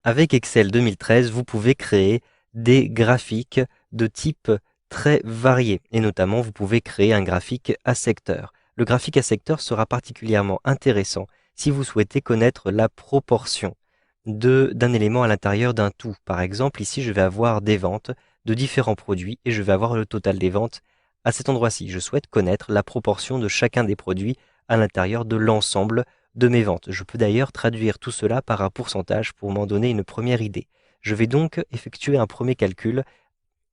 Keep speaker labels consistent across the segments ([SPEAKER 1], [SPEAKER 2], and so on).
[SPEAKER 1] Avec Excel 2013, vous pouvez créer des graphiques de type très variés et notamment vous pouvez créer un graphique à secteur. Le graphique à secteur sera particulièrement intéressant si vous souhaitez connaître la proportion d'un élément à l'intérieur d'un tout. Par exemple, ici, je vais avoir des ventes de différents produits et je vais avoir le total des ventes à cet endroit-ci. Je souhaite connaître la proportion de chacun des produits à l'intérieur de l'ensemble de mes ventes. Je peux d'ailleurs traduire tout cela par un pourcentage pour m'en donner une première idée. Je vais donc effectuer un premier calcul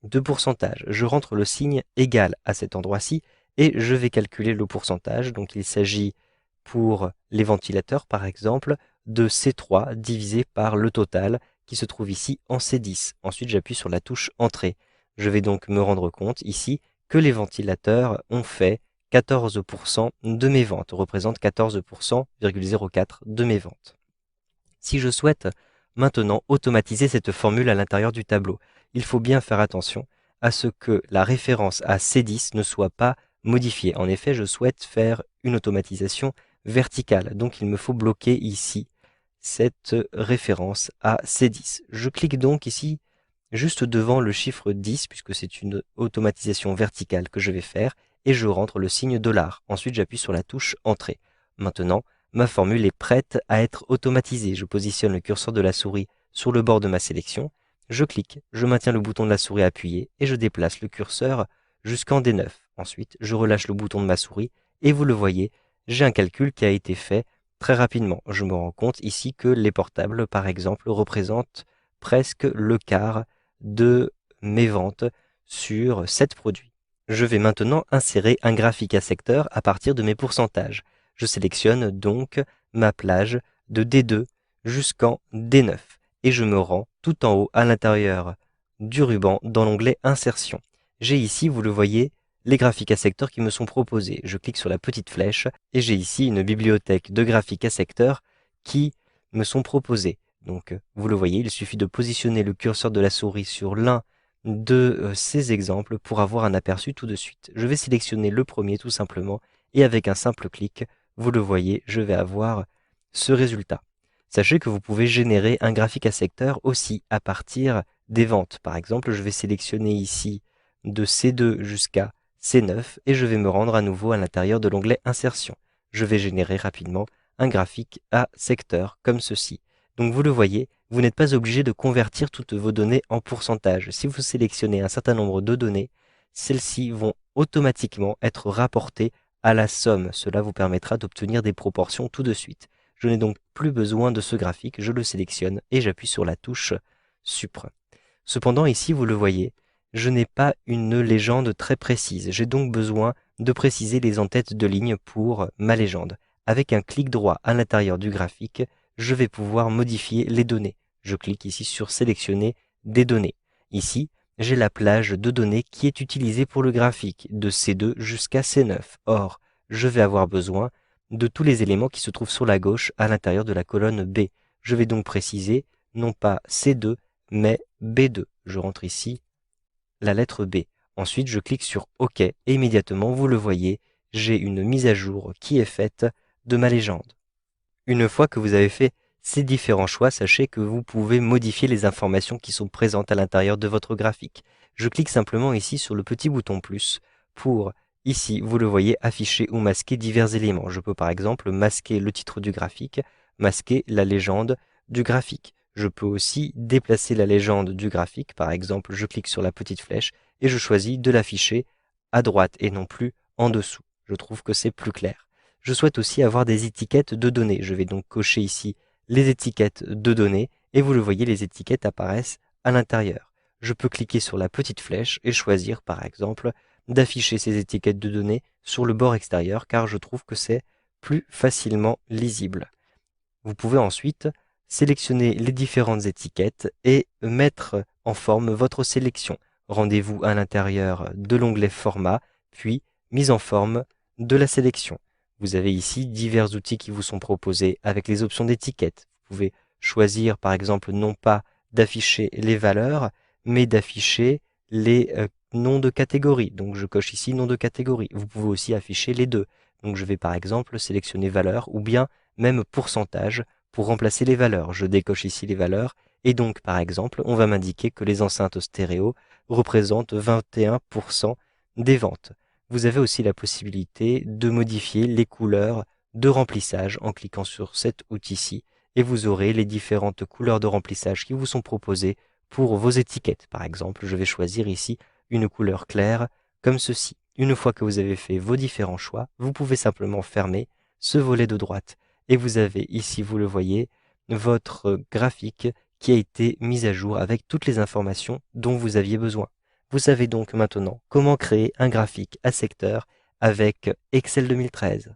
[SPEAKER 1] de pourcentage. Je rentre le signe égal à cet endroit-ci et je vais calculer le pourcentage. Donc il s'agit pour les ventilateurs par exemple de C3 divisé par le total qui se trouve ici en C10. Ensuite j'appuie sur la touche Entrée. Je vais donc me rendre compte ici que les ventilateurs ont fait 14% de mes ventes, représentent 14,04% de mes ventes. Si je souhaite maintenant automatiser cette formule à l'intérieur du tableau, il faut bien faire attention à ce que la référence à C10 ne soit pas modifiée. En effet, je souhaite faire une automatisation verticale, donc il me faut bloquer ici cette référence à C10. Je clique donc ici juste devant le chiffre 10, puisque c'est une automatisation verticale que je vais faire, et je rentre le signe $. Ensuite, j'appuie sur la touche Entrée. Maintenant, ma formule est prête à être automatisée. Je positionne le curseur de la souris sur le bord de ma sélection, je clique, je maintiens le bouton de la souris appuyé et je déplace le curseur jusqu'en D9. Ensuite, je relâche le bouton de ma souris et vous le voyez, j'ai un calcul qui a été fait très rapidement. Je me rends compte ici que les portables, par exemple, représentent presque le quart de mes ventes sur 7 produits. Je vais maintenant insérer un graphique à secteur à partir de mes pourcentages. Je sélectionne donc ma plage de D2 jusqu'en D9 et je me rends tout en haut à l'intérieur du ruban dans l'onglet Insertion. J'ai ici, vous le voyez, les graphiques à secteur qui me sont proposés. Je clique sur la petite flèche et j'ai ici une bibliothèque de graphiques à secteur qui me sont proposés. Donc, vous le voyez, il suffit de positionner le curseur de la souris sur l'un de ces exemples pour avoir un aperçu tout de suite. Je vais sélectionner le premier tout simplement et avec un simple clic, vous le voyez, je vais avoir ce résultat. Sachez que vous pouvez générer un graphique à secteur aussi à partir des ventes. Par exemple, je vais sélectionner ici de C2 jusqu'à C9 et je vais me rendre à nouveau à l'intérieur de l'onglet Insertion. Je vais générer rapidement un graphique à secteur comme ceci. Donc vous le voyez, vous n'êtes pas obligé de convertir toutes vos données en pourcentage. Si vous sélectionnez un certain nombre de données, celles-ci vont automatiquement être rapportées à la somme. Cela vous permettra d'obtenir des proportions tout de suite. Je n'ai donc plus besoin de ce graphique, je le sélectionne et j'appuie sur la touche Supr. Cependant, ici, vous le voyez, je n'ai pas une légende très précise. J'ai donc besoin de préciser les en-têtes de ligne pour ma légende. Avec un clic droit à l'intérieur du graphique, je vais pouvoir modifier les données. Je clique ici sur Sélectionner des données. Ici, j'ai la plage de données qui est utilisée pour le graphique, de C2 jusqu'à C9. Or, je vais avoir besoin de tous les éléments qui se trouvent sur la gauche à l'intérieur de la colonne B. Je vais donc préciser non pas C2, mais B2. Je rentre ici la lettre B. Ensuite, je clique sur OK et immédiatement, vous le voyez, j'ai une mise à jour qui est faite de ma légende. Une fois que vous avez fait ces différents choix, sachez que vous pouvez modifier les informations qui sont présentes à l'intérieur de votre graphique. Je clique simplement ici sur le petit bouton plus pour, ici, vous le voyez, afficher ou masquer divers éléments. Je peux par exemple masquer le titre du graphique, masquer la légende du graphique. Je peux aussi déplacer la légende du graphique. Par exemple, je clique sur la petite flèche et je choisis de l'afficher à droite et non plus en dessous. Je trouve que c'est plus clair. Je souhaite aussi avoir des étiquettes de données. Je vais donc cocher ici les étiquettes de données et vous le voyez, les étiquettes apparaissent à l'intérieur. Je peux cliquer sur la petite flèche et choisir par exemple d'afficher ces étiquettes de données sur le bord extérieur car je trouve que c'est plus facilement lisible. Vous pouvez ensuite sélectionner les différentes étiquettes et mettre en forme votre sélection. Rendez-vous à l'intérieur de l'onglet Format, puis Mise en forme de la sélection. Vous avez ici divers outils qui vous sont proposés avec les options d'étiquette. Vous pouvez choisir par exemple non pas d'afficher les valeurs, mais d'afficher les noms de catégories. Donc je coche ici nom de catégorie. Vous pouvez aussi afficher les deux. Donc je vais par exemple sélectionner valeur ou bien même pourcentage pour remplacer les valeurs. Je décoche ici les valeurs Et donc, par exemple, on va m'indiquer que les enceintes stéréo représentent 21% des ventes. Vous avez aussi la possibilité de modifier les couleurs de remplissage en cliquant sur cet outil-ci et vous aurez les différentes couleurs de remplissage qui vous sont proposées pour vos étiquettes. Par exemple, je vais choisir ici une couleur claire comme ceci. Une fois que vous avez fait vos différents choix, vous pouvez simplement fermer ce volet de droite. Et vous avez ici, vous le voyez, votre graphique qui a été mis à jour avec toutes les informations dont vous aviez besoin. Vous savez donc maintenant comment créer un graphique à secteur avec Excel 2013.